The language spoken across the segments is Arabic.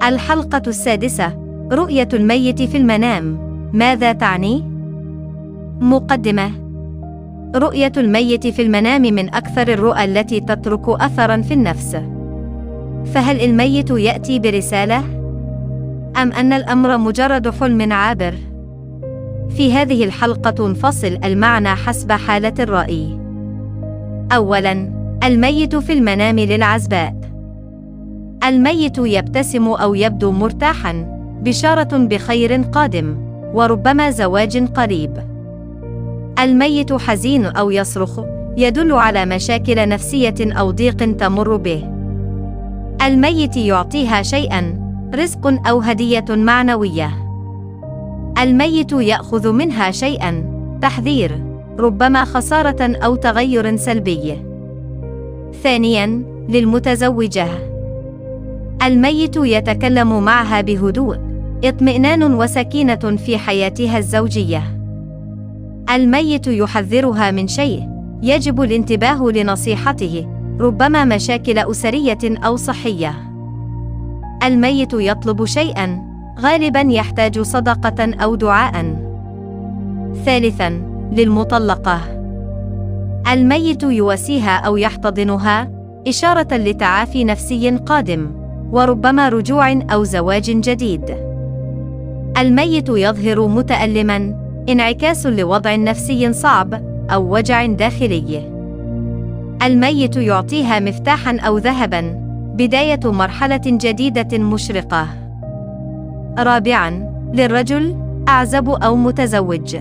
الحلقة السادسة: رؤية الميت في المنام، ماذا تعني؟ مقدمة: رؤية الميت في المنام من أكثر الرؤى التي تترك أثراً في النفس. فهل الميت يأتي برسالة؟ أم أن الأمر مجرد حلم عابر؟ في هذه الحلقة نفصل المعنى حسب حالة الرأي. أولاً، الميت في المنام للعزباء. الميت يبتسم أو يبدو مرتاحاً، بشارة بخير قادم، وربما زواج قريب. الميت حزين أو يصرخ، يدل على مشاكل نفسية أو ضيق تمر به. الميت يعطيها شيئاً، رزق أو هدية معنوية. الميت يأخذ منها شيئاً، تحذير، ربما خسارة أو تغير سلبي. ثانياً، للمتزوجة. الميت يتكلم معها بهدوء، اطمئنان وسكينة في حياتها الزوجية. الميت يحذرها من شيء، يجب الانتباه لنصيحته، ربما مشاكل أسرية أو صحية. الميت يطلب شيئاً، غالباً يحتاج صدقة أو دعاءً. ثالثاً، للمطلقة. الميت يواسيها أو يحتضنها، إشارة لتعافي نفسي قادم، وربما رجوع أو زواج جديد. الميت يظهر متألماً، انعكاس لوضع نفسي صعب أو وجع داخلي. الميت يعطيها مفتاحاً أو ذهباً، بداية مرحلة جديدة مشرقة. رابعاً، للرجل، أعزب أو متزوج.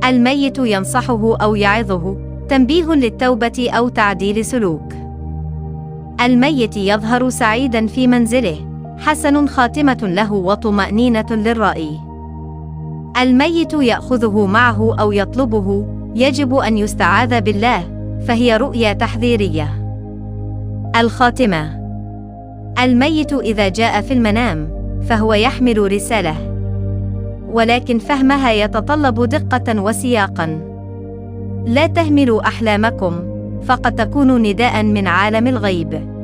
الميت ينصحه أو يعظه، تنبيه للتوبة أو تعديل سلوك. الميت يظهر سعيداً في منزله، حسن خاتمة له وطمأنينة للرأي. الميت يأخذه معه أو يطلبه، يجب أن يستعاذ بالله، فهي رؤيا تحذيرية. الخاتمة: الميت إذا جاء في المنام، فهو يحمل رسالة، ولكن فهمها يتطلب دقة وسياقاً. لا تهملوا أحلامكم، فقد تكون نداءً من عالم الغيب.